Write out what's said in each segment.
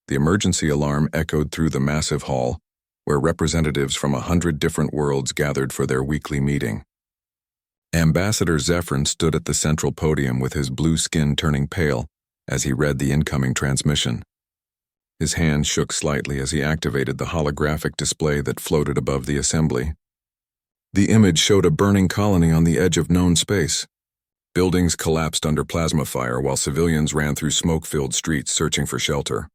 The emergency alarm echoed through the massive hall, where representatives from 100 different worlds gathered for their weekly meeting. Ambassador Zephyrin stood at the central podium with his blue skin turning pale as he read the incoming transmission. His hand shook slightly as he activated the holographic display that floated above the assembly. The image showed a burning colony on the edge of known space. Buildings collapsed under plasma fire while civilians ran through smoke-filled streets searching for shelter.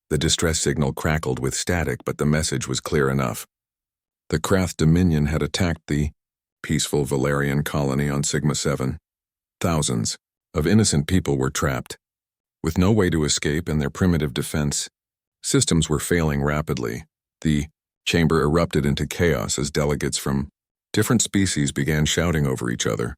The distress signal crackled with static, but the message was clear enough. The Krath Dominion had attacked the peaceful Valerian colony on Sigma-7. Thousands of innocent people were trapped. With no way to escape and their primitive defense systems were failing rapidly, the chamber erupted into chaos as delegates from different species began shouting over each other.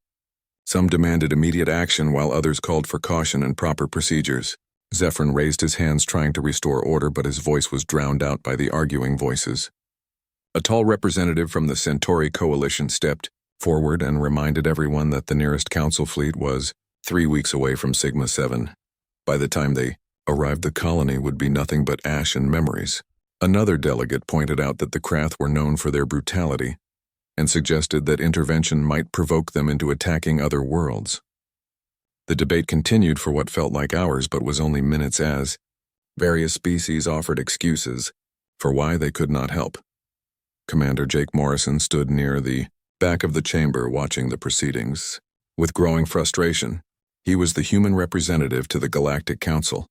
Some demanded immediate action while others called for caution and proper procedures. Zephyrin raised his hands trying to restore order, but his voice was drowned out by the arguing voices. A tall representative from the Centauri Coalition stepped forward and reminded everyone that the nearest council fleet was 3 weeks away from Sigma-7. By the time they arrived, the colony would be nothing but ash and memories. Another delegate pointed out that the Krath were known for their brutality and suggested that intervention might provoke them into attacking other worlds. The debate continued for what felt like hours but was only minutes as various species offered excuses for why they could not help. Commander Jake Morrison stood near the back of the chamber watching the proceedings. With growing frustration, he was the human representative to the Galactic Council,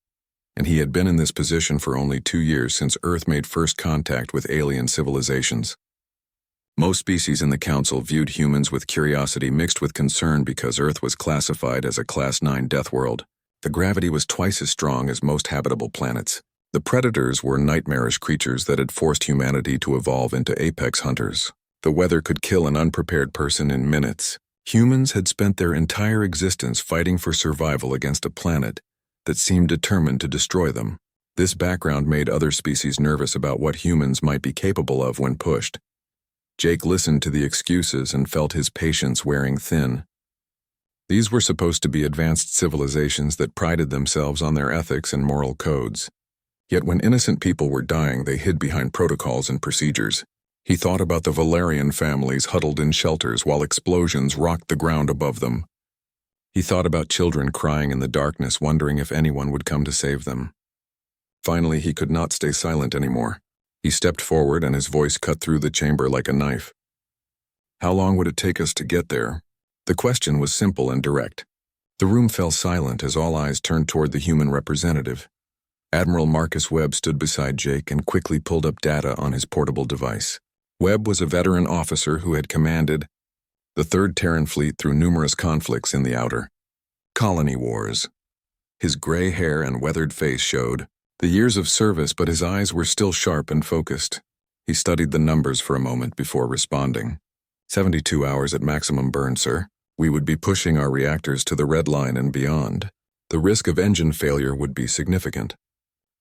and he had been in this position for only 2 years since Earth made first contact with alien civilizations. Most species in the Council viewed humans with curiosity mixed with concern because Earth was classified as a Class 9 death world. The gravity was twice as strong as most habitable planets. The predators were nightmarish creatures that had forced humanity to evolve into apex hunters. The weather could kill an unprepared person in minutes. Humans had spent their entire existence fighting for survival against a planet that seemed determined to destroy them. This background made other species nervous about what humans might be capable of when pushed. Jake listened to the excuses and felt his patience wearing thin. These were supposed to be advanced civilizations that prided themselves on their ethics and moral codes. Yet when innocent people were dying, they hid behind protocols and procedures. He thought about the Valerian families huddled in shelters while explosions rocked the ground above them. He thought about children crying in the darkness, wondering if anyone would come to save them. Finally, he could not stay silent anymore. He stepped forward and his voice cut through the chamber like a knife. How long would it take us to get there? The question was simple and direct. The room fell silent as all eyes turned toward the human representative. Admiral Marcus Webb stood beside Jake and quickly pulled up data on his portable device. Webb was a veteran officer who had commanded the 3rd Terran Fleet through numerous conflicts in the outer colony wars. His gray hair and weathered face showed the years of service, but his eyes were still sharp and focused. He studied the numbers for a moment before responding. 72 hours at maximum burn, sir. We would be pushing our reactors to the red line and beyond. The risk of engine failure would be significant.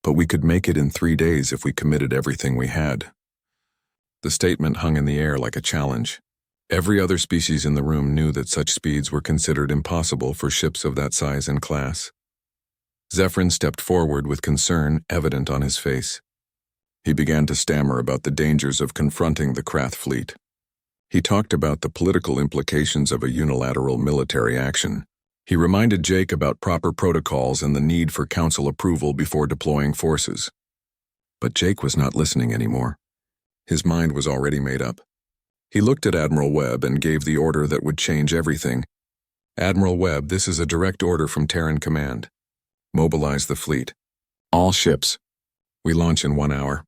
But we could make it in 3 days if we committed everything we had. The statement hung in the air like a challenge. Every other species in the room knew that such speeds were considered impossible for ships of that size and class. Zephyrin stepped forward with concern evident on his face. He began to stammer about the dangers of confronting the Krath fleet. He talked about the political implications of a unilateral military action. He reminded Jake about proper protocols and the need for council approval before deploying forces. But Jake was not listening anymore. His mind was already made up. He looked at Admiral Webb and gave the order that would change everything. Admiral Webb, this is a direct order from Terran Command. Mobilize the fleet. All ships. We launch in 1 hour.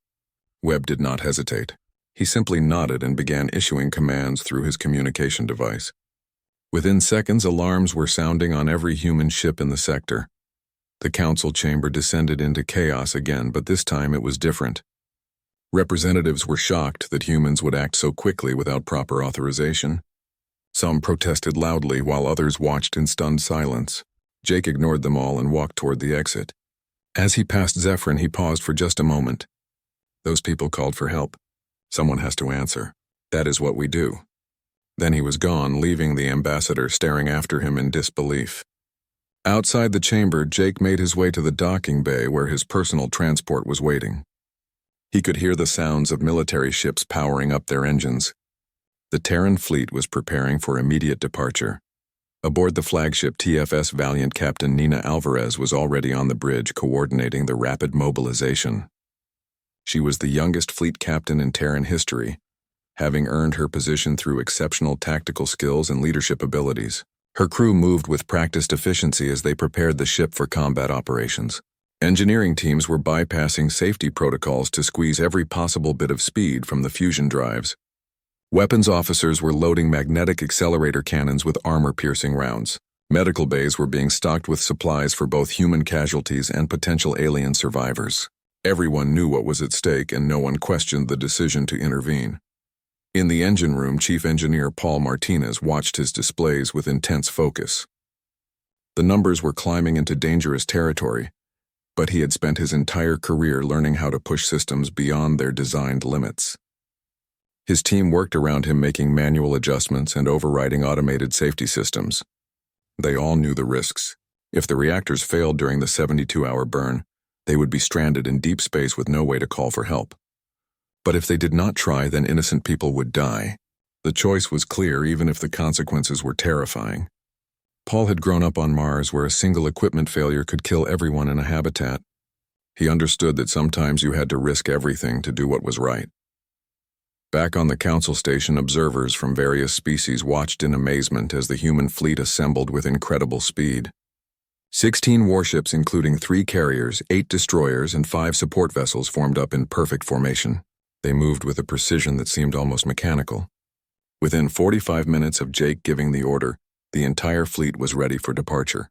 Webb did not hesitate. He simply nodded and began issuing commands through his communication device. Within seconds, alarms were sounding on every human ship in the sector. The council chamber descended into chaos again, but this time it was different. Representatives were shocked that humans would act so quickly without proper authorization. Some protested loudly while others watched in stunned silence. Jake ignored them all and walked toward the exit. As he passed Zephyrin, he paused for just a moment. Those people called for help. Someone has to answer. That is what we do. Then he was gone, leaving the ambassador staring after him in disbelief. Outside the chamber, Jake made his way to the docking bay where his personal transport was waiting. He could hear the sounds of military ships powering up their engines. The Terran fleet was preparing for immediate departure. Aboard the flagship TFS Valiant, Captain Nina Alvarez was already on the bridge coordinating the rapid mobilization. She was the youngest fleet captain in Terran history, having earned her position through exceptional tactical skills and leadership abilities. Her crew moved with practiced efficiency as they prepared the ship for combat operations. Engineering teams were bypassing safety protocols to squeeze every possible bit of speed from the fusion drives. Weapons officers were loading magnetic accelerator cannons with armor-piercing rounds. Medical bays were being stocked with supplies for both human casualties and potential alien survivors. Everyone knew what was at stake, and no one questioned the decision to intervene. In the engine room, Chief Engineer Paul Martinez watched his displays with intense focus. The numbers were climbing into dangerous territory, but he had spent his entire career learning how to push systems beyond their designed limits. His team worked around him, making manual adjustments and overriding automated safety systems. They all knew the risks. If the reactors failed during the 72-hour burn, they would be stranded in deep space with no way to call for help. But if they did not try, then innocent people would die. The choice was clear, even if the consequences were terrifying. Paul had grown up on Mars, where a single equipment failure could kill everyone in a habitat. He understood that sometimes you had to risk everything to do what was right. Back on the Council Station, observers from various species watched in amazement as the human fleet assembled with incredible speed. 16 warships, including 3 carriers, 8 destroyers, and 5 support vessels, formed up in perfect formation. They moved with a precision that seemed almost mechanical. Within 45 minutes of Jake giving the order, the entire fleet was ready for departure.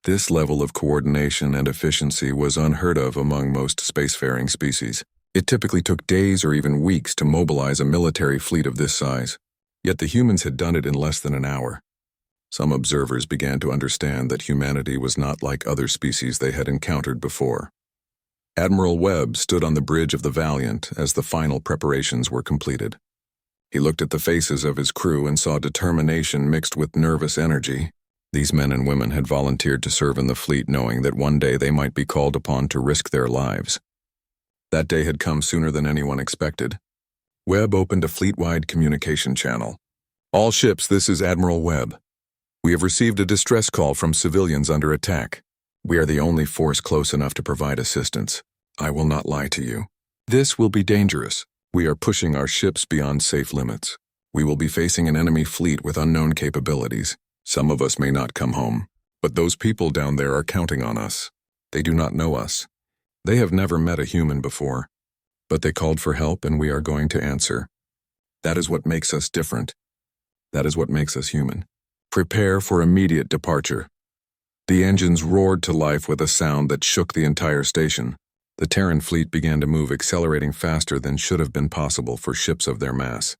This level of coordination and efficiency was unheard of among most spacefaring species. It typically took days or even weeks to mobilize a military fleet of this size, yet the humans had done it in less than an hour. Some observers began to understand that humanity was not like other species they had encountered before. Admiral Webb stood on the bridge of the Valiant as the final preparations were completed. He looked at the faces of his crew and saw determination mixed with nervous energy. These men and women had volunteered to serve in the fleet, knowing that one day they might be called upon to risk their lives. That day had come sooner than anyone expected. Webb opened a fleet-wide communication channel. "All ships, this is Admiral Webb. We have received a distress call from civilians under attack. We are the only force close enough to provide assistance. I will not lie to you. This will be dangerous. We are pushing our ships beyond safe limits. We will be facing an enemy fleet with unknown capabilities. Some of us may not come home, but those people down there are counting on us. They do not know us. They have never met a human before, but they called for help and we are going to answer. That is what makes us different. That is what makes us human. Prepare for immediate departure." The engines roared to life with a sound that shook the entire station. The Terran fleet began to move, accelerating faster than should have been possible for ships of their mass.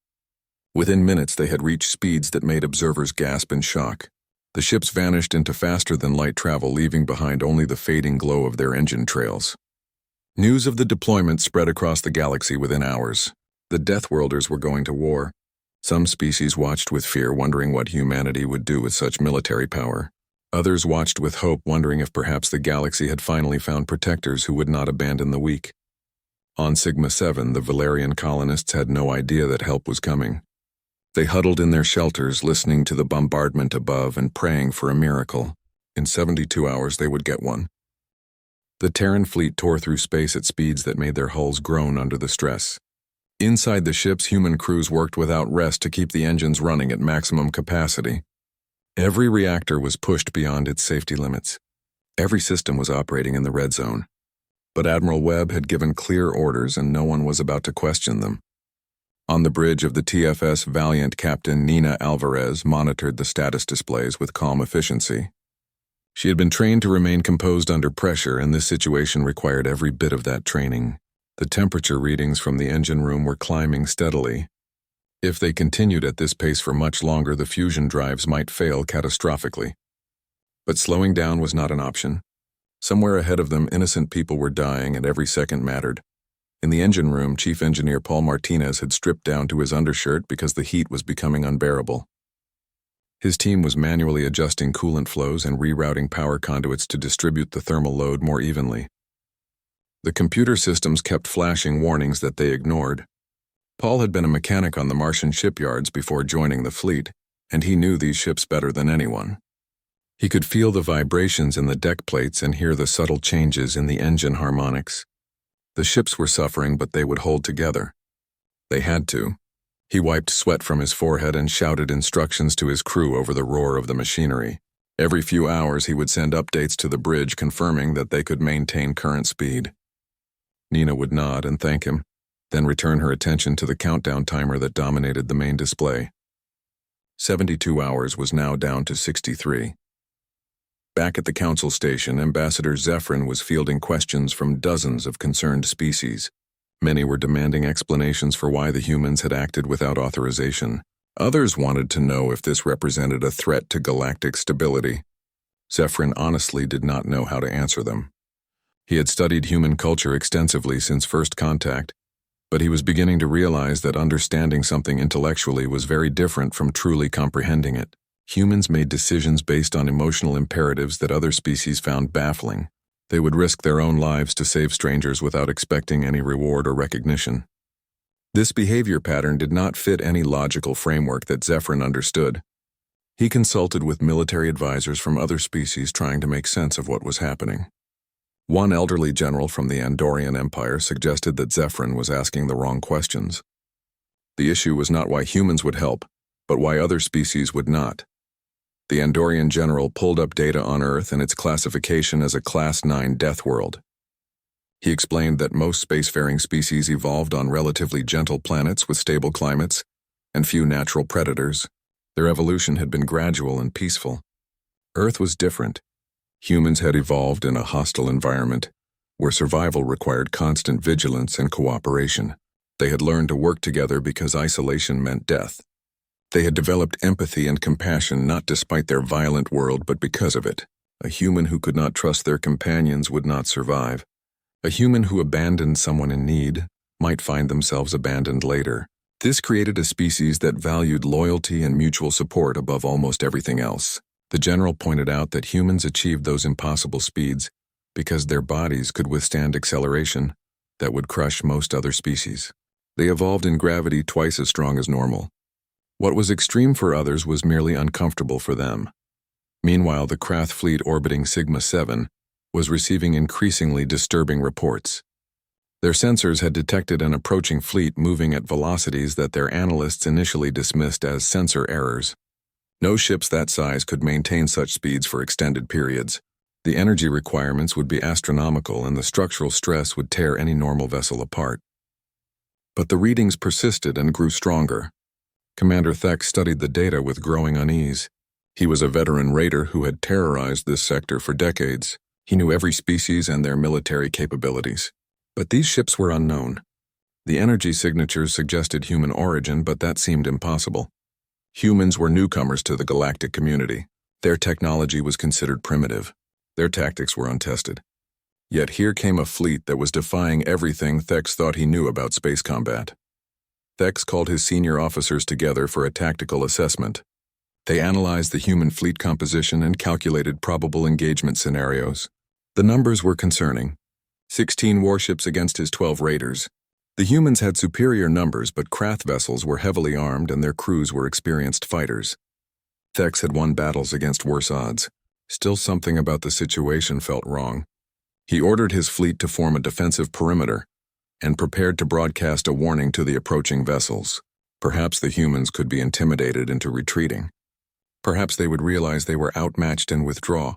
Within minutes, they had reached speeds that made observers gasp in shock. The ships vanished into faster-than-light travel, leaving behind only the fading glow of their engine trails. News of the deployment spread across the galaxy within hours. The Deathworlders were going to war. Some species watched with fear, wondering what humanity would do with such military power. Others watched with hope, wondering if perhaps the galaxy had finally found protectors who would not abandon the weak. On Sigma 7, the Valerian colonists had no idea that help was coming. They huddled in their shelters, listening to the bombardment above and praying for a miracle. In 72 hours, they would get one. The Terran fleet tore through space at speeds that made their hulls groan under the stress. Inside the ships, human crews worked without rest to keep the engines running at maximum capacity. Every reactor was pushed beyond its safety limits. Every system was operating in the red zone. But Admiral Webb had given clear orders and no one was about to question them. On the bridge of the TFS Valiant, Captain Nina Alvarez monitored the status displays with calm efficiency. She had been trained to remain composed under pressure, and this situation required every bit of that training. The temperature readings from the engine room were climbing steadily. If they continued at this pace for much longer, the fusion drives might fail catastrophically. But slowing down was not an option. Somewhere ahead of them, innocent people were dying, and every second mattered. In the engine room, Chief Engineer Paul Martinez had stripped down to his undershirt because the heat was becoming unbearable. His team was manually adjusting coolant flows and rerouting power conduits to distribute the thermal load more evenly. The computer systems kept flashing warnings that they ignored. Paul had been a mechanic on the Martian shipyards before joining the fleet, and he knew these ships better than anyone. He could feel the vibrations in the deck plates and hear the subtle changes in the engine harmonics. The ships were suffering, but they would hold together. They had to. He wiped sweat from his forehead and shouted instructions to his crew over the roar of the machinery. Every few hours he would send updates to the bridge confirming that they could maintain current speed. Nina would nod and thank him, then return her attention to the countdown timer that dominated the main display. 72 hours was now down to 63. Back at the council station, Ambassador Zephyrin was fielding questions from dozens of concerned species. Many were demanding explanations for why the humans had acted without authorization. Others wanted to know if this represented a threat to galactic stability. Zephyrin honestly did not know how to answer them. He had studied human culture extensively since first contact, but he was beginning to realize that understanding something intellectually was very different from truly comprehending it. Humans made decisions based on emotional imperatives that other species found baffling. They would risk their own lives to save strangers without expecting any reward or recognition. This behavior pattern did not fit any logical framework that Zephyrin understood. He consulted with military advisors from other species trying to make sense of what was happening. One elderly general from the Andorian Empire suggested that Zephyrin was asking the wrong questions. The issue was not why humans would help, but why other species would not. The Andorian general pulled up data on Earth and its classification as a Class 9 death world. He explained that most spacefaring species evolved on relatively gentle planets with stable climates and few natural predators. Their evolution had been gradual and peaceful. Earth was different. Humans had evolved in a hostile environment where survival required constant vigilance and cooperation. They had learned to work together because isolation meant death. They had developed empathy and compassion not despite their violent world, but because of it. A human who could not trust their companions would not survive. A human who abandoned someone in need might find themselves abandoned later. This created a species that valued loyalty and mutual support above almost everything else. The general pointed out that humans achieved those impossible speeds because their bodies could withstand acceleration that would crush most other species. They evolved in gravity twice as strong as normal. What was extreme for others was merely uncomfortable for them. Meanwhile, the Krath fleet orbiting Sigma 7 was receiving increasingly disturbing reports. Their sensors had detected an approaching fleet moving at velocities that their analysts initially dismissed as sensor errors. No ships that size could maintain such speeds for extended periods. The energy requirements would be astronomical and the structural stress would tear any normal vessel apart. But the readings persisted and grew stronger. Commander Thex studied the data with growing unease. He was a veteran raider who had terrorized this sector for decades. He knew every species and their military capabilities. But these ships were unknown. The energy signatures suggested human origin, but that seemed impossible. Humans were newcomers to the galactic community. Their technology was considered primitive. Their tactics were untested. Yet here came a fleet that was defying everything Thex thought he knew about space combat. Thex called his senior officers together for a tactical assessment. They analyzed the human fleet composition and calculated probable engagement scenarios. The numbers were concerning. 16 warships against his 12 raiders. The humans had superior numbers, but Krath vessels were heavily armed and their crews were experienced fighters. Thex had won battles against worse odds. Still, something about the situation felt wrong. He ordered his fleet to form a defensive perimeter and prepared to broadcast a warning to the approaching vessels. Perhaps the humans could be intimidated into retreating. Perhaps they would realize they were outmatched and withdraw.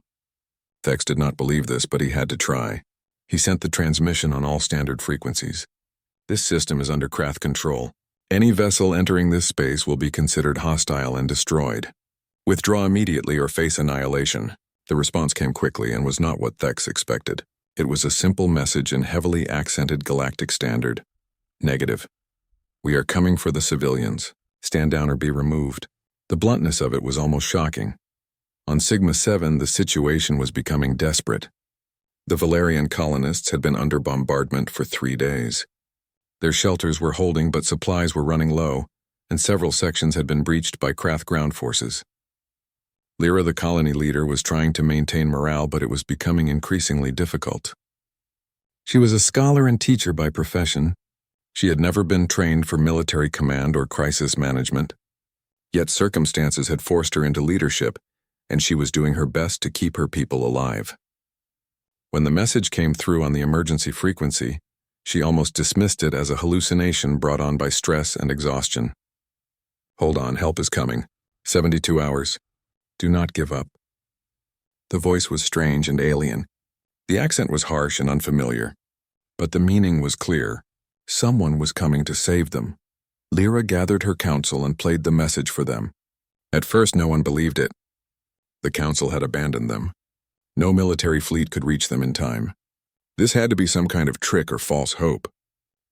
Thex did not believe this, but he had to try. He sent the transmission on all standard frequencies. This system is under Krath control. Any vessel entering this space will be considered hostile and destroyed. Withdraw immediately or face annihilation. The response came quickly and was not what Thex expected. It was a simple message in heavily accented galactic standard. Negative. We are coming for the civilians. Stand down or be removed. The bluntness of it was almost shocking. On Sigma 7, the situation was becoming desperate. The Valerian colonists had been under bombardment for 3 days. Their shelters were holding, but supplies were running low, and several sections had been breached by Krath ground forces. Lyra, the colony leader, was trying to maintain morale, but it was becoming increasingly difficult. She was a scholar and teacher by profession. She had never been trained for military command or crisis management. Yet circumstances had forced her into leadership, and she was doing her best to keep her people alive. When the message came through on the emergency frequency, she almost dismissed it as a hallucination brought on by stress and exhaustion. "Hold on, help is coming. 72 hours. Do not give up." The voice was strange and alien. The accent was harsh and unfamiliar. But the meaning was clear. Someone was coming to save them. Lyra gathered her council and played the message for them. At first, no one believed it. The council had abandoned them. No military fleet could reach them in time. This had to be some kind of trick or false hope.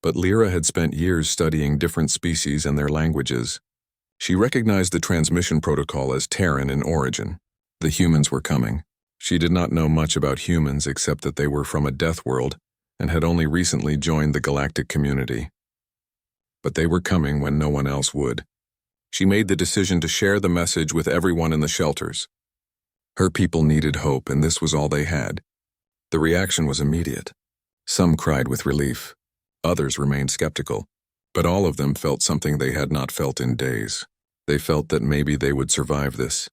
But Lyra had spent years studying different species and their languages. She recognized the transmission protocol as Terran in origin. The humans were coming. She did not know much about humans except that they were from a death world and had only recently joined the galactic community. But they were coming when no one else would. She made the decision to share the message with everyone in the shelters. Her people needed hope, and this was all they had. The reaction was immediate. Some cried with relief. Others remained skeptical. But all of them felt something they had not felt in days. They felt that maybe they would survive this.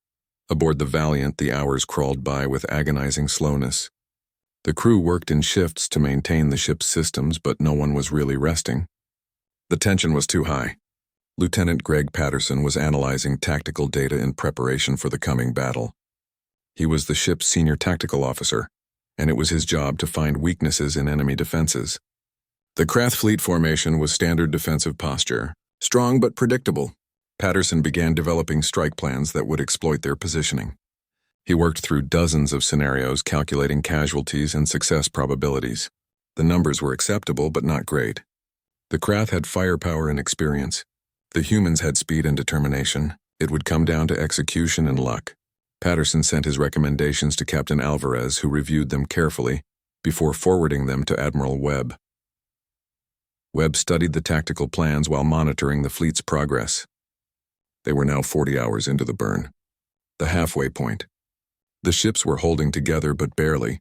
Aboard the Valiant, the hours crawled by with agonizing slowness. The crew worked in shifts to maintain the ship's systems, but no one was really resting. The tension was too high. Lieutenant Greg Patterson was analyzing tactical data in preparation for the coming battle. He was the ship's senior tactical officer, and it was his job to find weaknesses in enemy defenses. The Krath fleet formation was standard defensive posture, strong but predictable. Patterson began developing strike plans that would exploit their positioning. He worked through dozens of scenarios, calculating casualties and success probabilities. The numbers were acceptable but not great. The Krath had firepower and experience. The humans had speed and determination. It would come down to execution and luck. Patterson sent his recommendations to Captain Alvarez, who reviewed them carefully before forwarding them to Admiral Webb. Webb studied the tactical plans while monitoring the fleet's progress. They were now 40 hours into the burn. The halfway point. The ships were holding together, but barely.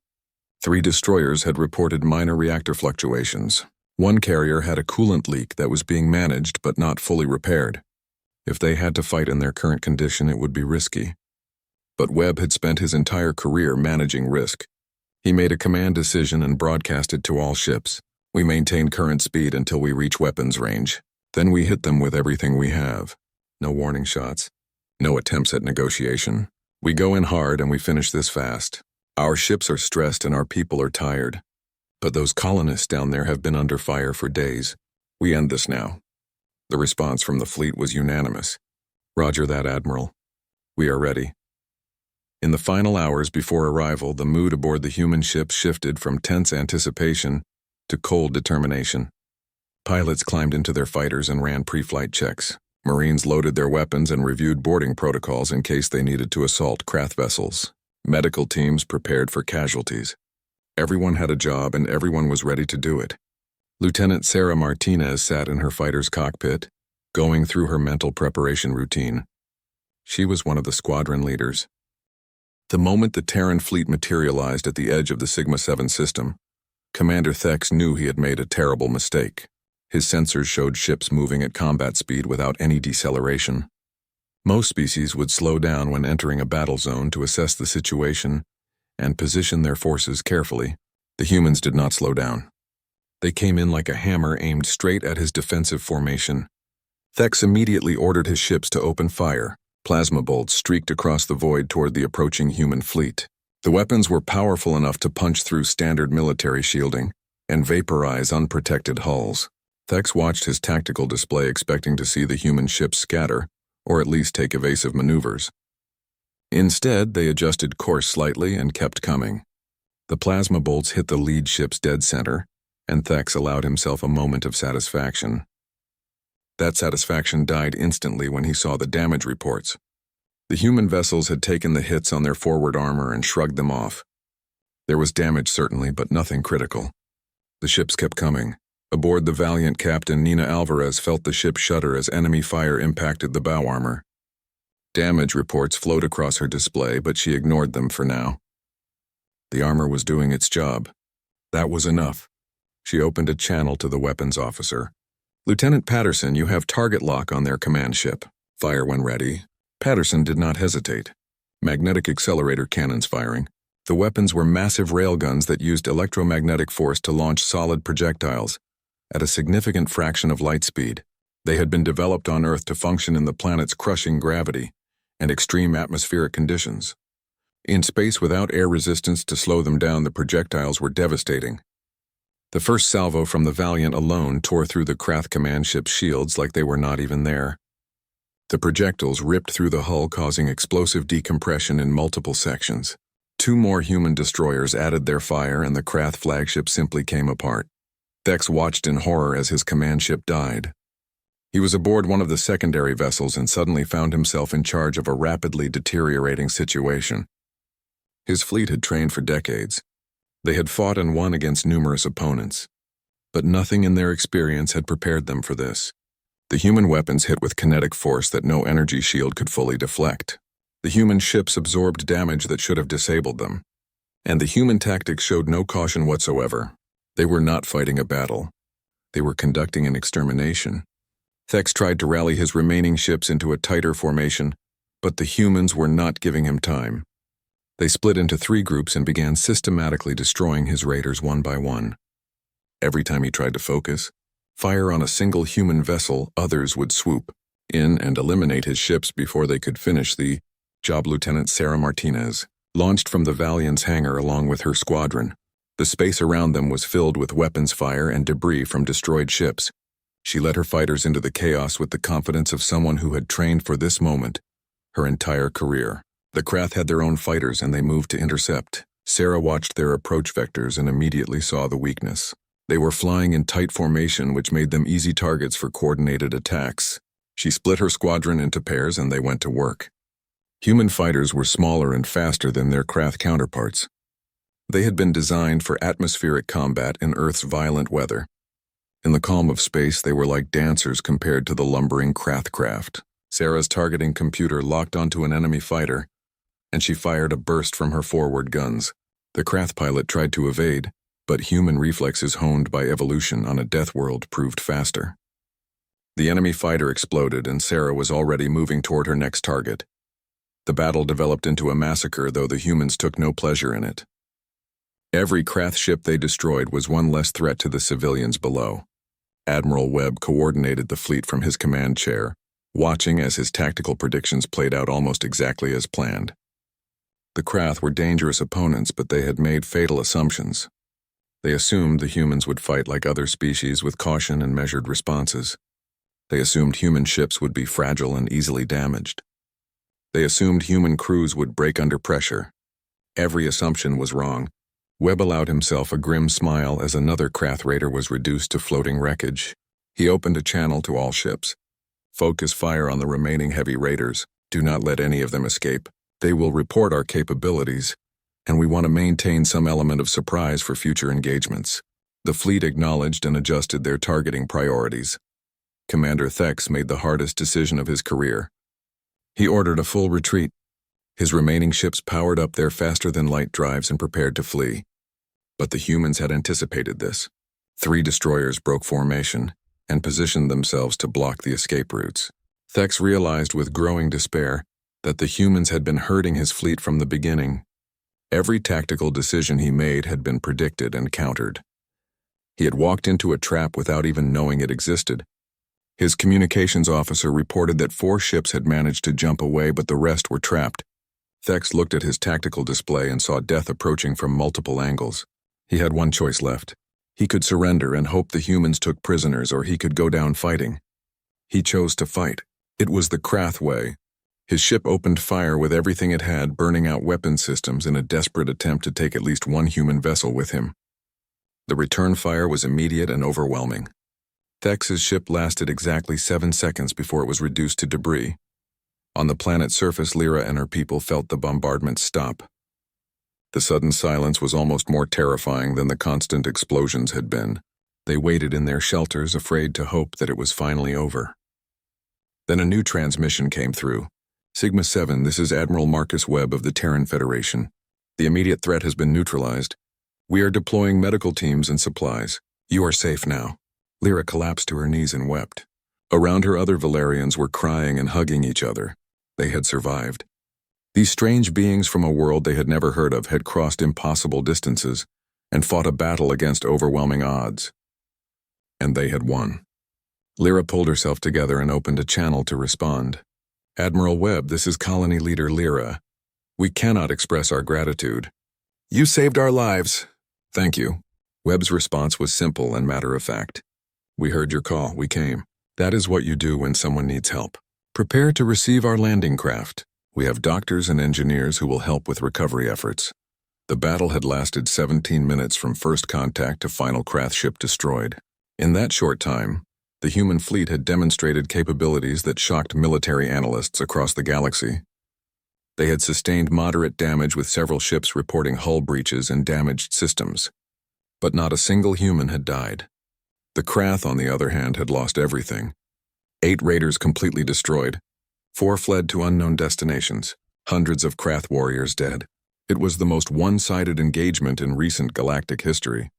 3 destroyers had reported minor reactor fluctuations. 1 carrier had a coolant leak that was being managed but not fully repaired. If they had to fight in their current condition, it would be risky. But Webb had spent his entire career managing risk. He made a command decision and broadcasted to all ships. "We maintain current speed until we reach weapons range. Then we hit them with everything we have. No warning shots. No attempts at negotiation. We go in hard and we finish this fast. Our ships are stressed and our people are tired. But those colonists down there have been under fire for days. We end this now." The response from the fleet was unanimous. "Roger that, Admiral. We are ready." In the final hours before arrival, the mood aboard the human ships shifted from tense anticipation to cold determination. Pilots climbed into their fighters and ran pre-flight checks. Marines loaded their weapons and reviewed boarding protocols in case they needed to assault Krath vessels. Medical teams prepared for casualties. Everyone had a job and everyone was ready to do it. Lieutenant Sarah Martinez sat in her fighter's cockpit, going through her mental preparation routine. She was one of the squadron leaders. The moment the Terran fleet materialized at the edge of the Sigma 7 system, Commander Thex knew he had made a terrible mistake. His sensors showed ships moving at combat speed without any deceleration. Most species would slow down when entering a battle zone to assess the situation and position their forces carefully. The humans did not slow down. They came in like a hammer aimed straight at his defensive formation. Thex immediately ordered his ships to open fire. Plasma bolts streaked across the void toward the approaching human fleet. The weapons were powerful enough to punch through standard military shielding and vaporize unprotected hulls. Thex watched his tactical display, expecting to see the human ships scatter, or at least take evasive maneuvers. Instead, they adjusted course slightly and kept coming. The plasma bolts hit the lead ship's dead center, and Thex allowed himself a moment of satisfaction. That satisfaction died instantly when he saw the damage reports. The human vessels had taken the hits on their forward armor and shrugged them off. There was damage certainly, but nothing critical. The ships kept coming. Aboard the Valiant, Captain Nina Alvarez felt the ship shudder as enemy fire impacted the bow armor. Damage reports flowed across her display, but she ignored them for now. The armor was doing its job. That was enough. She opened a channel to the weapons officer. "Lieutenant Patterson, you have target lock on their command ship. Fire when ready." Patterson did not hesitate. Magnetic accelerator cannons firing. The weapons were massive railguns that used electromagnetic force to launch solid projectiles at a significant fraction of light speed. They had been developed on Earth to function in the planet's crushing gravity and extreme atmospheric conditions. In space, without air resistance to slow them down, the projectiles were devastating. The first salvo from the Valiant alone tore through the Krath command ship's shields like they were not even there. The projectiles ripped through the hull, causing explosive decompression in multiple sections. 2 more human destroyers added their fire, and the Krath flagship simply came apart. Thex watched in horror as his command ship died. He was aboard one of the secondary vessels and suddenly found himself in charge of a rapidly deteriorating situation. His fleet had trained for decades. They had fought and won against numerous opponents. But nothing in their experience had prepared them for this. The human weapons hit with kinetic force that no energy shield could fully deflect. The human ships absorbed damage that should have disabled them. And the human tactics showed no caution whatsoever. They were not fighting a battle. They were conducting an extermination. Thex tried to rally his remaining ships into a tighter formation, but the humans were not giving him time. They split into 3 groups and began systematically destroying his raiders one by one. Every time he tried to fire on a single human vessel, others would swoop in and eliminate his ships before they could finish the job. Lieutenant Sarah Martinez launched from the Valiant's hangar along with her squadron. The space around them was filled with weapons fire and debris from destroyed ships. She led her fighters into the chaos with the confidence of someone who had trained for this moment her entire career. The Krath had their own fighters and they moved to intercept. Sarah watched their approach vectors and immediately saw the weakness. They were flying in tight formation, which made them easy targets for coordinated attacks. She split her squadron into pairs and they went to work. Human fighters were smaller and faster than their Krath counterparts. They had been designed for atmospheric combat in Earth's violent weather. In the calm of space, they were like dancers compared to the lumbering Krath craft. Sarah's targeting computer locked onto an enemy fighter, and she fired a burst from her forward guns. The Krath pilot tried to evade, but human reflexes honed by evolution on a death world proved faster. The enemy fighter exploded, and Sarah was already moving toward her next target. The battle developed into a massacre, though the humans took no pleasure in it. Every Krath ship they destroyed was one less threat to the civilians below. Admiral Webb coordinated the fleet from his command chair, watching as his tactical predictions played out almost exactly as planned. The Krath were dangerous opponents, but they had made fatal assumptions. They assumed the humans would fight like other species with caution and measured responses. They assumed human ships would be fragile and easily damaged. They assumed human crews would break under pressure. Every assumption was wrong. Webb allowed himself a grim smile as another Krath raider was reduced to floating wreckage. He opened a channel to all ships. "Focus fire on the remaining heavy raiders. Do not let any of them escape. They will report our capabilities, and we want to maintain some element of surprise for future engagements." The fleet acknowledged and adjusted their targeting priorities. Commander Thex made the hardest decision of his career. He ordered a full retreat. His remaining ships powered up their faster-than-light drives and prepared to flee. But the humans had anticipated this. 3 destroyers broke formation and positioned themselves to block the escape routes. Thex realized with growing despair that the humans had been hurting his fleet from the beginning. Every tactical decision he made had been predicted and countered. He had walked into a trap without even knowing it existed. His communications officer reported that 4 ships had managed to jump away, but the rest were trapped. Thex looked at his tactical display and saw death approaching from multiple angles. He had one choice left. He could surrender and hope the humans took prisoners, or he could go down fighting. He chose to fight. It was the Krath way. His ship opened fire with everything it had, burning out weapon systems in a desperate attempt to take at least one human vessel with him. The return fire was immediate and overwhelming. Thex's ship lasted exactly 7 seconds before it was reduced to debris. On the planet's surface, Lyra and her people felt the bombardment stop. The sudden silence was almost more terrifying than the constant explosions had been. They waited in their shelters, afraid to hope that it was finally over. Then a new transmission came through. Sigma-7, this is Admiral Marcus Webb of the Terran Federation. The immediate threat has been neutralized. We are deploying medical teams and supplies. You are safe now. Lyra collapsed to her knees and wept. Around her, other Valerians were crying and hugging each other. They had survived. These strange beings from a world they had never heard of had crossed impossible distances and fought a battle against overwhelming odds. And they had won. Lyra pulled herself together and opened a channel to respond. Admiral Webb, this is Colony Leader Lyra. We cannot express our gratitude. You saved our lives. Thank you. Webb's response was simple and matter-of-fact. We heard your call. We came. That is what you do when someone needs help. Prepare to receive our landing craft. We have doctors and engineers who will help with recovery efforts. The battle had lasted 17 minutes from first contact to final craft ship destroyed. In that short time, the human fleet had demonstrated capabilities that shocked military analysts across the galaxy. They had sustained moderate damage with several ships reporting hull breaches and damaged systems. But not a single human had died. The Krath, on the other hand, had lost everything. 8 raiders completely destroyed. 4 fled to unknown destinations. Hundreds of Krath warriors dead. It was the most one-sided engagement in recent galactic history.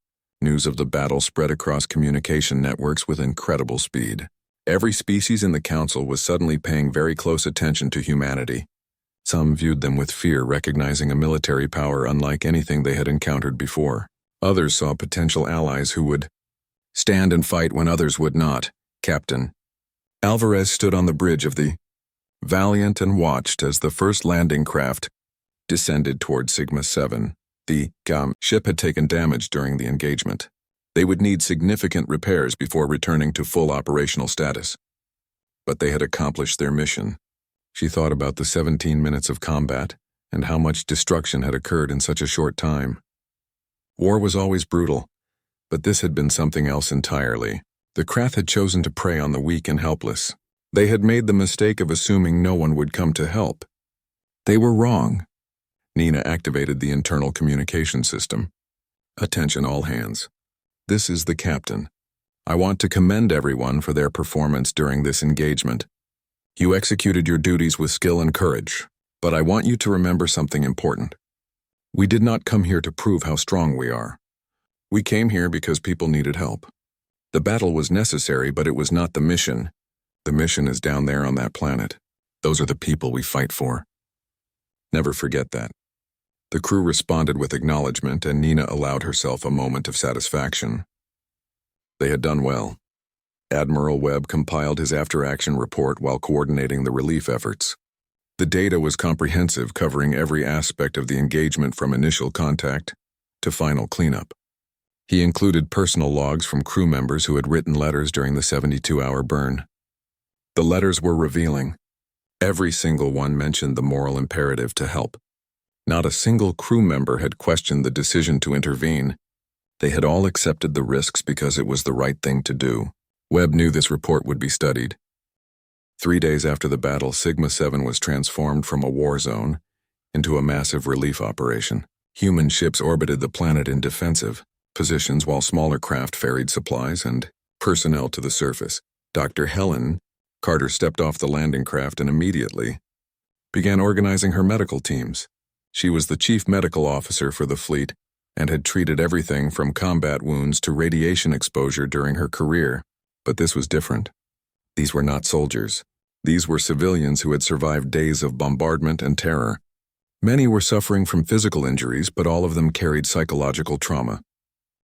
News of the battle spread across communication networks with incredible speed. Every species in the Council was suddenly paying very close attention to humanity. Some viewed them with fear, recognizing a military power unlike anything they had encountered before. Others saw potential allies who would stand and fight when others would not. Captain Alvarez stood on the bridge of the Valiant and watched as the first landing craft descended toward Sigma-7. The ship had taken damage during the engagement. They would need significant repairs before returning to full operational status. But they had accomplished their mission. She thought about the 17 minutes of combat and how much destruction had occurred in such a short time. War was always brutal, but this had been something else entirely. The Krath had chosen to prey on the weak and helpless. They had made the mistake of assuming no one would come to help. They were wrong. Nina activated the internal communication system. Attention all hands. This is the captain. I want to commend everyone for their performance during this engagement. You executed your duties with skill and courage, but I want you to remember something important. We did not come here to prove how strong we are. We came here because people needed help. The battle was necessary, but it was not the mission. The mission is down there on that planet. Those are the people we fight for. Never forget that. The crew responded with acknowledgement, and Nina allowed herself a moment of satisfaction. They had done well. Admiral Webb compiled his after-action report while coordinating the relief efforts. The data was comprehensive, covering every aspect of the engagement from initial contact to final cleanup. He included personal logs from crew members who had written letters during the 72-hour burn. The letters were revealing. Every single one mentioned the moral imperative to help. Not a single crew member had questioned the decision to intervene. They had all accepted the risks because it was the right thing to do. Webb knew this report would be studied. 3 days after the battle, Sigma-7 was transformed from a war zone into a massive relief operation. Human ships orbited the planet in defensive positions while smaller craft ferried supplies and personnel to the surface. Dr. Helen Carter stepped off the landing craft and immediately began organizing her medical teams. She was the chief medical officer for the fleet and had treated everything from combat wounds to radiation exposure during her career. But this was different. These were not soldiers. These were civilians who had survived days of bombardment and terror. Many were suffering from physical injuries, but all of them carried psychological trauma.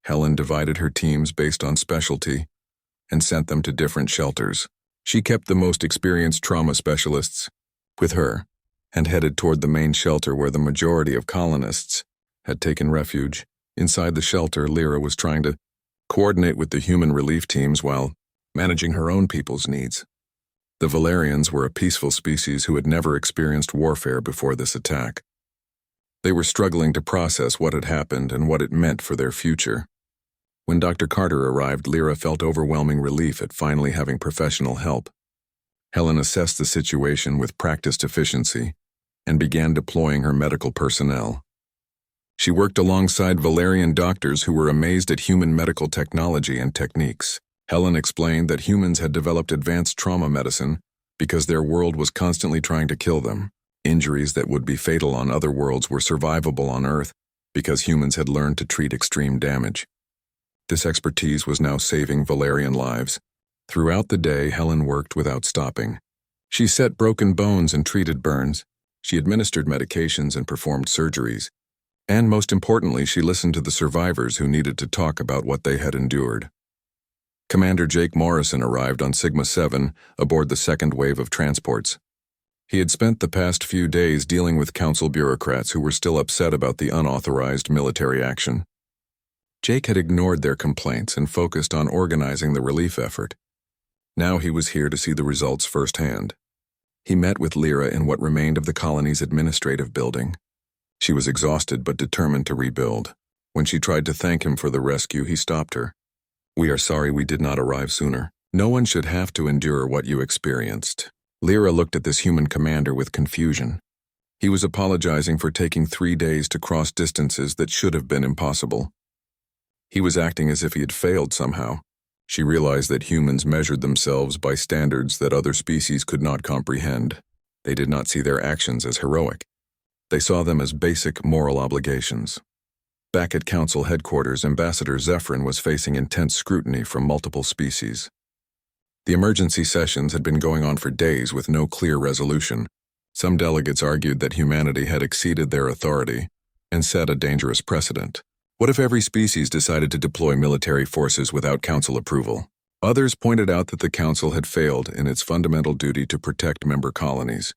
Helen divided her teams based on specialty and sent them to different shelters. She kept the most experienced trauma specialists with her and headed toward the main shelter where the majority of colonists had taken refuge. Inside the shelter, Lyra was trying to coordinate with the human relief teams while managing her own people's needs. The Valerians were a peaceful species who had never experienced warfare before this attack. They were struggling to process what had happened and what it meant for their future. When Dr. Carter arrived, Lyra felt overwhelming relief at finally having professional help. Helen assessed the situation with practiced efficiency and began deploying her medical personnel. She worked alongside Valerian doctors who were amazed at human medical technology and techniques. Helen explained that humans had developed advanced trauma medicine because their world was constantly trying to kill them. Injuries that would be fatal on other worlds were survivable on Earth because humans had learned to treat extreme damage. This expertise was now saving Valerian lives. Throughout the day, Helen worked without stopping. She set broken bones and treated burns. She administered medications and performed surgeries. And most importantly, she listened to the survivors who needed to talk about what they had endured. Commander Jake Morrison arrived on Sigma-7 aboard the second wave of transports. He had spent the past few days dealing with council bureaucrats who were still upset about the unauthorized military action. Jake had ignored their complaints and focused on organizing the relief effort. Now he was here to see the results firsthand. He met with Lyra in what remained of the colony's administrative building. She was exhausted but determined to rebuild. When she tried to thank him for the rescue, he stopped her. "We are sorry we did not arrive sooner. No one should have to endure what you experienced." Lyra looked at this human commander with confusion. He was apologizing for taking 3 days to cross distances that should have been impossible. He was acting as if he had failed somehow. She realized that humans measured themselves by standards that other species could not comprehend. They did not see their actions as heroic. They saw them as basic moral obligations. Back at Council headquarters, Ambassador Zephyrin was facing intense scrutiny from multiple species. The emergency sessions had been going on for days with no clear resolution. Some delegates argued that humanity had exceeded their authority and set a dangerous precedent. What if every species decided to deploy military forces without Council approval? Others pointed out that the Council had failed in its fundamental duty to protect member colonies.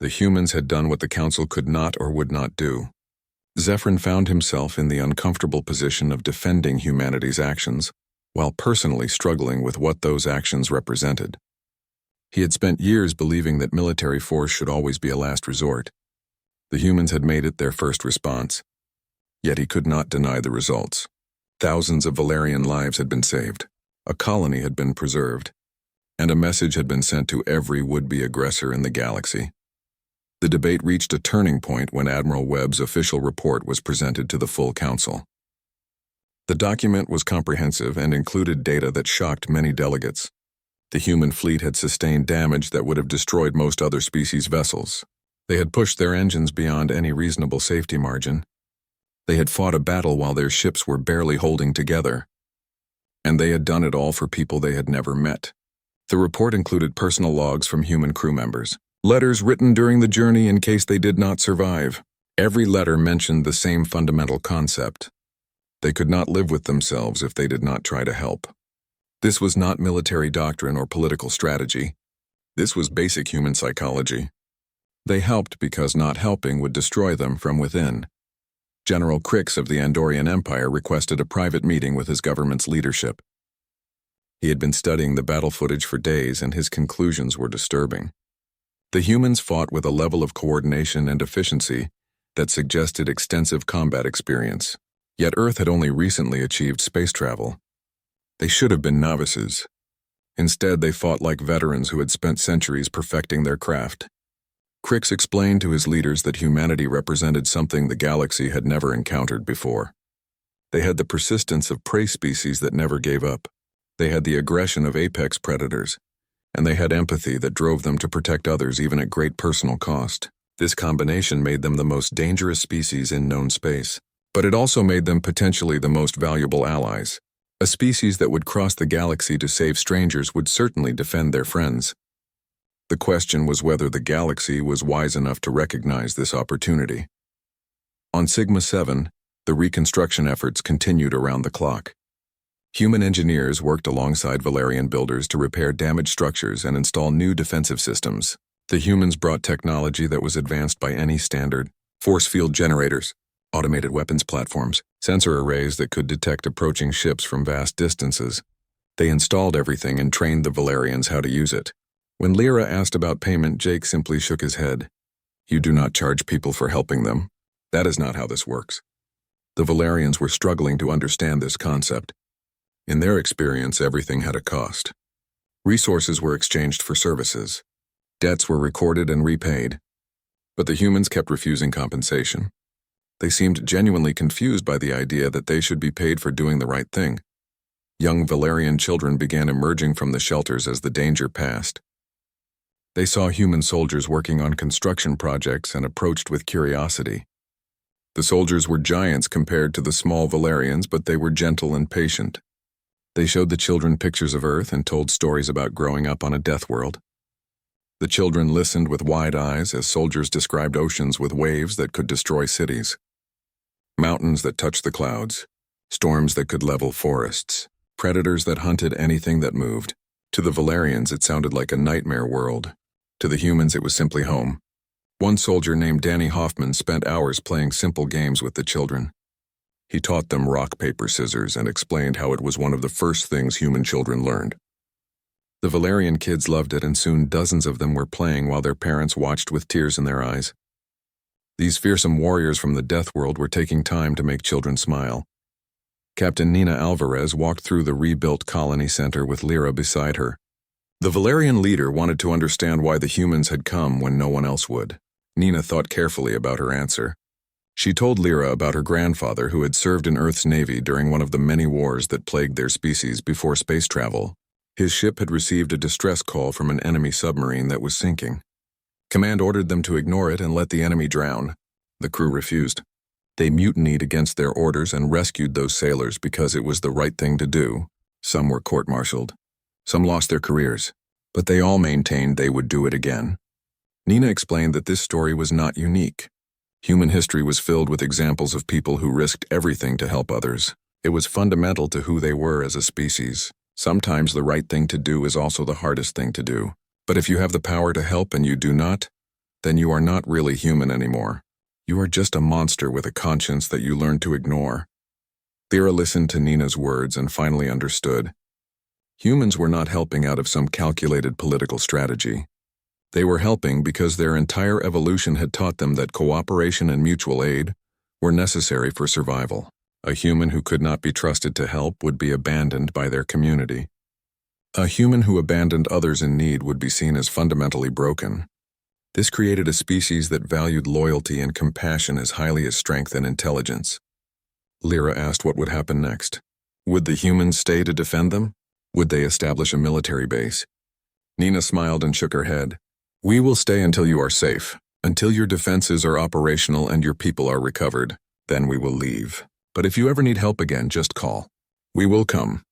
The humans had done what the Council could not or would not do. Zephyrin found himself in the uncomfortable position of defending humanity's actions, while personally struggling with what those actions represented. He had spent years believing that military force should always be a last resort. The humans had made it their first response, yet he could not deny the results. Thousands of Valerian lives had been saved, a colony had been preserved, and a message had been sent to every would-be aggressor in the galaxy. The debate reached a turning point when Admiral Webb's official report was presented to the full Council. The document was comprehensive and included data that shocked many delegates. The human fleet had sustained damage that would have destroyed most other species' vessels. They had pushed their engines beyond any reasonable safety margin. They had fought a battle while their ships were barely holding together. And they had done it all for people they had never met. The report included personal logs from human crew members, letters written during the journey in case they did not survive. Every letter mentioned the same fundamental concept. They could not live with themselves if they did not try to help. This was not military doctrine or political strategy. This was basic human psychology. They helped because not helping would destroy them from within. General Crix of the Andorian Empire requested a private meeting with his government's leadership. He had been studying the battle footage for days, and his conclusions were disturbing. The humans fought with a level of coordination and efficiency that suggested extensive combat experience. Yet Earth had only recently achieved space travel. They should have been novices. Instead, they fought like veterans who had spent centuries perfecting their craft. Crix explained to his leaders that humanity represented something the galaxy had never encountered before. They had the persistence of prey species that never gave up. They had the aggression of apex predators, and they had empathy that drove them to protect others even at great personal cost. This combination made them the most dangerous species in known space. But it also made them potentially the most valuable allies. A species that would cross the galaxy to save strangers would certainly defend their friends. The question was whether the galaxy was wise enough to recognize this opportunity. On Sigma-7, the reconstruction efforts continued around the clock. Human engineers worked alongside Valerian builders to repair damaged structures and install new defensive systems. The humans brought technology that was advanced by any standard: force field generators, automated weapons platforms, sensor arrays that could detect approaching ships from vast distances. They installed everything and trained the Valerians how to use it. When Lyra asked about payment, Jake simply shook his head. "You do not charge people for helping them. That is not how this works." The Valerians were struggling to understand this concept. In their experience, everything had a cost. Resources were exchanged for services. Debts were recorded and repaid. But the humans kept refusing compensation. They seemed genuinely confused by the idea that they should be paid for doing the right thing. Young Valerian children began emerging from the shelters as the danger passed. They saw human soldiers working on construction projects and approached with curiosity. The soldiers were giants compared to the small Valerians, but they were gentle and patient. They showed the children pictures of Earth and told stories about growing up on a death world. The children listened with wide eyes as soldiers described oceans with waves that could destroy cities, mountains that touched the clouds, storms that could level forests, predators that hunted anything that moved. To the Valerians, it sounded like a nightmare world. To the humans, it was simply home. One soldier named Danny Hoffman spent hours playing simple games with the children. He taught them rock, paper, scissors and explained how it was one of the first things human children learned. The Valerian kids loved it, and soon dozens of them were playing while their parents watched with tears in their eyes. These fearsome warriors from the death world were taking time to make children smile. Captain Nina Alvarez walked through the rebuilt colony center with Lyra beside her. The Valerian leader wanted to understand why the humans had come when no one else would. Nina thought carefully about her answer. She told Lyra about her grandfather, who had served in Earth's Navy during one of the many wars that plagued their species before space travel. His ship had received a distress call from an enemy submarine that was sinking. Command ordered them to ignore it and let the enemy drown. The crew refused. They mutinied against their orders and rescued those sailors because it was the right thing to do. Some were court-martialed. Some lost their careers, but they all maintained they would do it again. Nina explained that this story was not unique. Human history was filled with examples of people who risked everything to help others. It was fundamental to who they were as a species. Sometimes the right thing to do is also the hardest thing to do. But if you have the power to help and you do not, then you are not really human anymore. You are just a monster with a conscience that you learn to ignore. Lyra listened to Nina's words and finally understood. Humans were not helping out of some calculated political strategy. They were helping because their entire evolution had taught them that cooperation and mutual aid were necessary for survival. A human who could not be trusted to help would be abandoned by their community. A human who abandoned others in need would be seen as fundamentally broken. This created a species that valued loyalty and compassion as highly as strength and intelligence. Lyra asked what would happen next. Would the humans stay to defend them? Would they establish a military base? Nina smiled and shook her head. We will stay until you are safe, until your defenses are operational and your people are recovered. Then we will leave. But if you ever need help again, just call. We will come.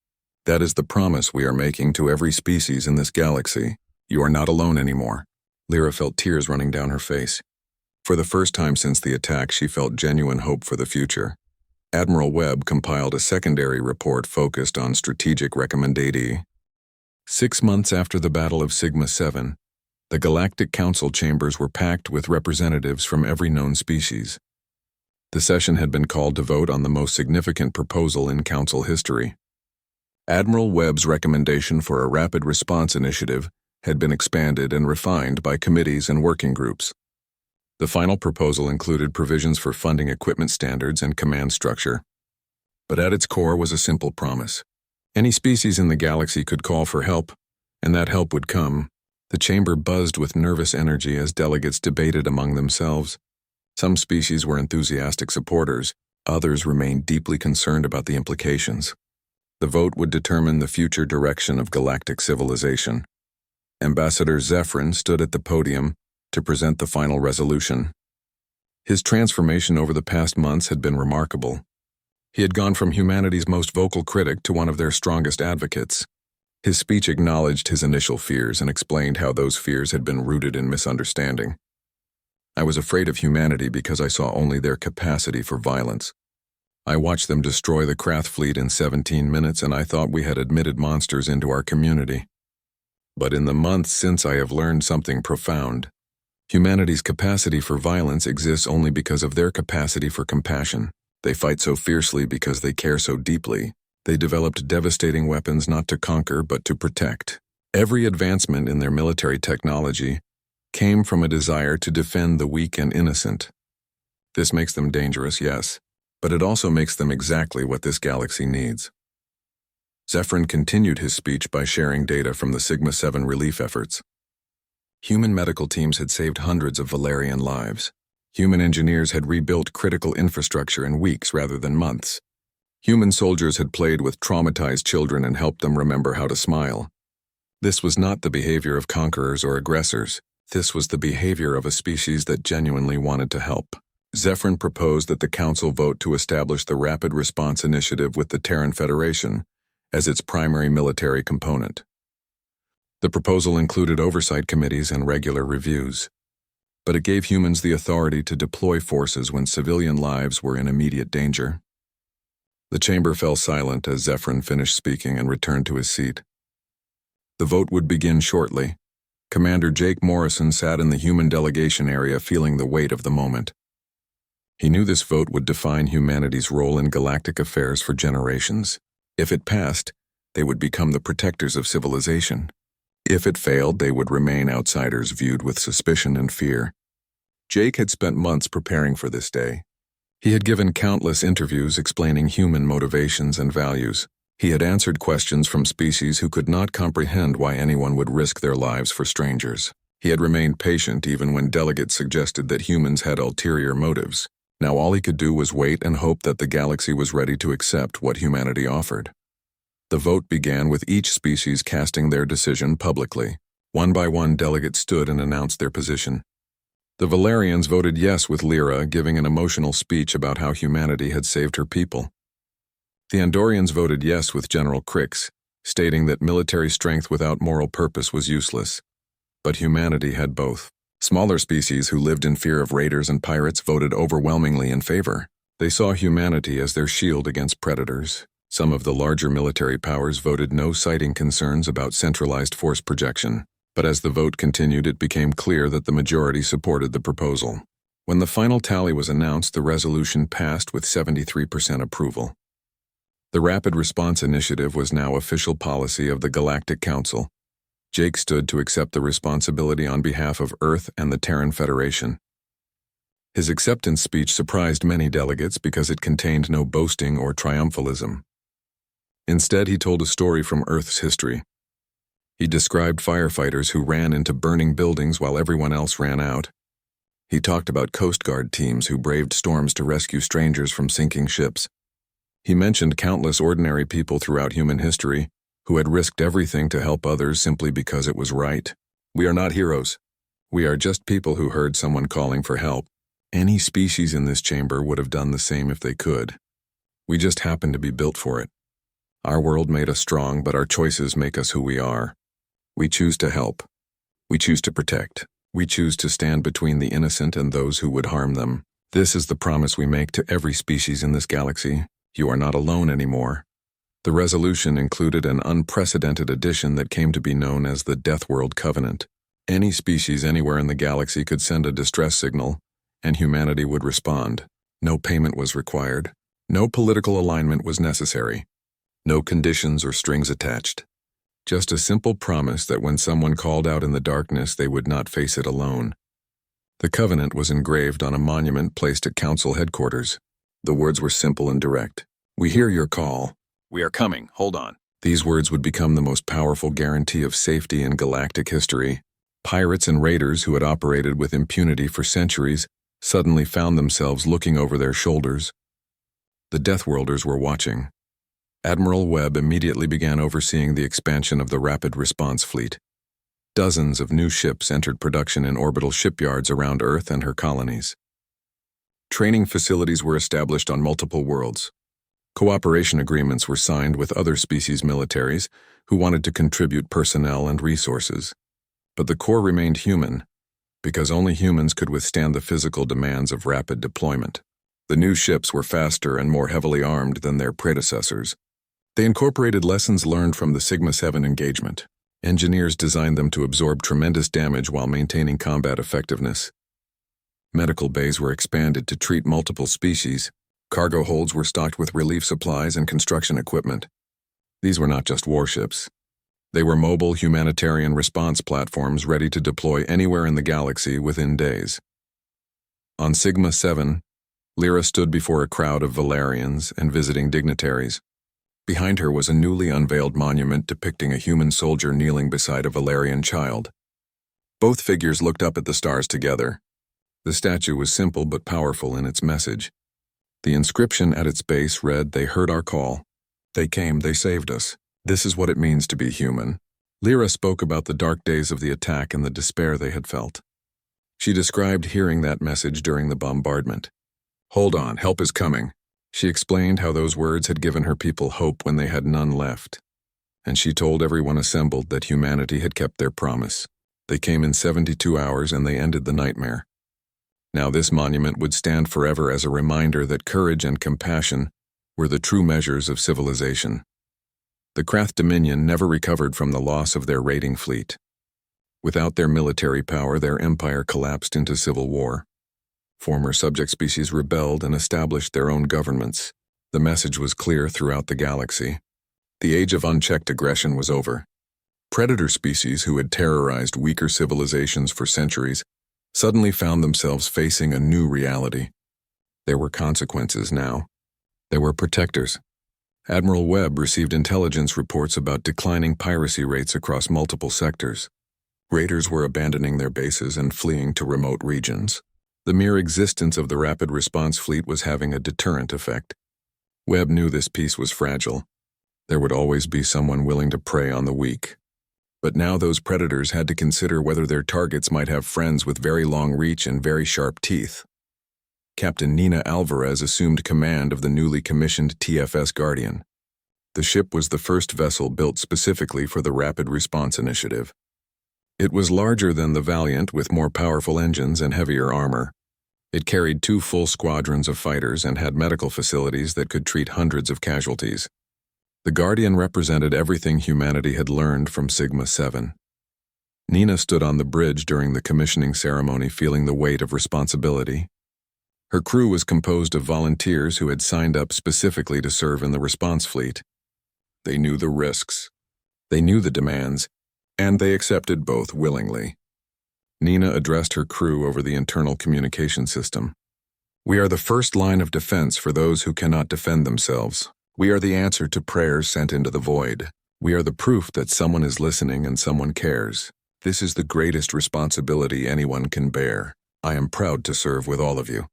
That is the promise we are making to every species in this galaxy. You are not alone anymore. Lyra felt tears running down her face. For the first time since the attack, she felt genuine hope for the future. Admiral Webb compiled a secondary report focused on strategic recommendation. 6 months after the Battle of Sigma-7, the Galactic Council chambers were packed with representatives from every known species. The session had been called to vote on the most significant proposal in Council history. Admiral Webb's recommendation for a rapid response initiative had been expanded and refined by committees and working groups. The final proposal included provisions for funding equipment standards and command structure. But at its core was a simple promise. Any species in the galaxy could call for help, and that help would come. The chamber buzzed with nervous energy as delegates debated among themselves. Some species were enthusiastic supporters, others remained deeply concerned about the implications. The vote would determine the future direction of galactic civilization. Ambassador Zephyrin stood at the podium to present the final resolution. His transformation over the past months had been remarkable. He had gone from humanity's most vocal critic to one of their strongest advocates. His speech acknowledged his initial fears and explained how those fears had been rooted in misunderstanding. I was afraid of humanity because I saw only their capacity for violence. I watched them destroy the Krath fleet in 17 minutes, and I thought we had admitted monsters into our community. But in the months since, I have learned something profound. Humanity's capacity for violence exists only because of their capacity for compassion. They fight so fiercely because they care so deeply. They developed devastating weapons not to conquer but to protect. Every advancement in their military technology came from a desire to defend the weak and innocent. This makes them dangerous, yes, but it also makes them exactly what this galaxy needs. Zephyrin continued his speech by sharing data from the Sigma-7 relief efforts. Human medical teams had saved hundreds of Valerian lives. Human engineers had rebuilt critical infrastructure in weeks rather than months. Human soldiers had played with traumatized children and helped them remember how to smile. This was not the behavior of conquerors or aggressors. This was the behavior of a species that genuinely wanted to help. Zephyrin proposed that the Council vote to establish the Rapid Response Initiative with the Terran Federation as its primary military component. The proposal included oversight committees and regular reviews, but it gave humans the authority to deploy forces when civilian lives were in immediate danger. The chamber fell silent as Zephyrin finished speaking and returned to his seat. The vote would begin shortly. Commander Jake Morrison sat in the human delegation area feeling the weight of the moment. He knew this vote would define humanity's role in galactic affairs for generations. If it passed, they would become the protectors of civilization. If it failed, they would remain outsiders viewed with suspicion and fear. Jake had spent months preparing for this day. He had given countless interviews explaining human motivations and values. He had answered questions from species who could not comprehend why anyone would risk their lives for strangers. He had remained patient even when delegates suggested that humans had ulterior motives. Now all he could do was wait and hope that the galaxy was ready to accept what humanity offered. The vote began with each species casting their decision publicly. One by one, delegates stood and announced their position. The Valerians voted yes, with Lyra giving an emotional speech about how humanity had saved her people. The Andorians voted yes, with General Crix stating that military strength without moral purpose was useless. But humanity had both. Smaller species who lived in fear of raiders and pirates voted overwhelmingly in favor. They saw humanity as their shield against predators. Some of the larger military powers voted no, citing concerns about centralized force projection. But as the vote continued, it became clear that the majority supported the proposal. When the final tally was announced, the resolution passed with 73% approval. The Rapid Response Initiative was now official policy of the Galactic Council. Jake stood to accept the responsibility on behalf of Earth and the Terran Federation. His acceptance speech surprised many delegates because it contained no boasting or triumphalism. Instead, he told a story from Earth's history. He described firefighters who ran into burning buildings while everyone else ran out. He talked about Coast Guard teams who braved storms to rescue strangers from sinking ships. He mentioned countless ordinary people throughout human history who had risked everything to help others simply because it was right. We are not heroes. We are just people who heard someone calling for help. Any species in this chamber would have done the same if they could. We just happen to be built for it. Our world made us strong, but our choices make us who we are. We choose to help. We choose to protect. We choose to stand between the innocent and those who would harm them. This is the promise we make to every species in this galaxy. You are not alone anymore. The resolution included an unprecedented addition that came to be known as the Deathworld Covenant. Any species anywhere in the galaxy could send a distress signal, and humanity would respond. No payment was required. No political alignment was necessary. No conditions or strings attached. Just a simple promise that when someone called out in the darkness, they would not face it alone. The covenant was engraved on a monument placed at council headquarters. The words were simple and direct. We hear your call. We are coming. Hold on. These words would become the most powerful guarantee of safety in galactic history. Pirates and raiders who had operated with impunity for centuries suddenly found themselves looking over their shoulders. The Deathworlders were watching. Admiral Webb immediately began overseeing the expansion of the Rapid Response Fleet. Dozens of new ships entered production in orbital shipyards around Earth and her colonies. Training facilities were established on multiple worlds. Cooperation agreements were signed with other species militaries who wanted to contribute personnel and resources. But the core remained human, because only humans could withstand the physical demands of rapid deployment. The new ships were faster and more heavily armed than their predecessors. They incorporated lessons learned from the Sigma-7 engagement. Engineers designed them to absorb tremendous damage while maintaining combat effectiveness. Medical bays were expanded to treat multiple species. Cargo holds were stocked with relief supplies and construction equipment. These were not just warships. They were mobile humanitarian response platforms ready to deploy anywhere in the galaxy within days. On Sigma-7, Lyra stood before a crowd of Valerians and visiting dignitaries. Behind her was a newly unveiled monument depicting a human soldier kneeling beside a Valerian child. Both figures looked up at the stars together. The statue was simple but powerful in its message. The inscription at its base read, "They heard our call. They came, they saved us. This is what it means to be human." Lyra spoke about the dark days of the attack and the despair they had felt. She described hearing that message during the bombardment. "Hold on, help is coming." She explained how those words had given her people hope when they had none left. And she told everyone assembled that humanity had kept their promise. They came in 72 hours and they ended the nightmare. Now this monument would stand forever as a reminder that courage and compassion were the true measures of civilization. The Krath Dominion never recovered from the loss of their raiding fleet. Without their military power, their empire collapsed into civil war. Former subject species rebelled and established their own governments. The message was clear throughout the galaxy. The age of unchecked aggression was over. Predator species who had terrorized weaker civilizations for centuries suddenly found themselves facing a new reality. There were consequences now. There were protectors. Admiral Webb received intelligence reports about declining piracy rates across multiple sectors. Raiders were abandoning their bases and fleeing to remote regions. The mere existence of the Rapid Response Fleet was having a deterrent effect. Webb knew this peace was fragile. There would always be someone willing to prey on the weak. But now those predators had to consider whether their targets might have friends with very long reach and very sharp teeth. Captain Nina Alvarez assumed command of the newly commissioned TFS Guardian. The ship was the first vessel built specifically for the Rapid Response Initiative. It was larger than the Valiant with more powerful engines and heavier armor. It carried 2 full squadrons of fighters and had medical facilities that could treat hundreds of casualties. The Guardian represented everything humanity had learned from Sigma-7. Nina stood on the bridge during the commissioning ceremony feeling the weight of responsibility. Her crew was composed of volunteers who had signed up specifically to serve in the response fleet. They knew the risks, they knew the demands, and they accepted both willingly. Nina addressed her crew over the internal communication system. "We are the first line of defense for those who cannot defend themselves. We are the answer to prayers sent into the void. We are the proof that someone is listening and someone cares. This is the greatest responsibility anyone can bear. I am proud to serve with all of you."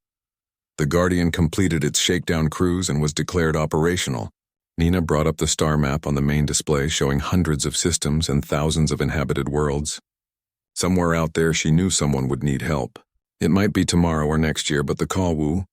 The Guardian completed its shakedown cruise and was declared operational. Nina brought up the star map on the main display showing hundreds of systems and thousands of inhabited worlds. Somewhere out there she knew someone would need help. It might be tomorrow or next year, but the Kawu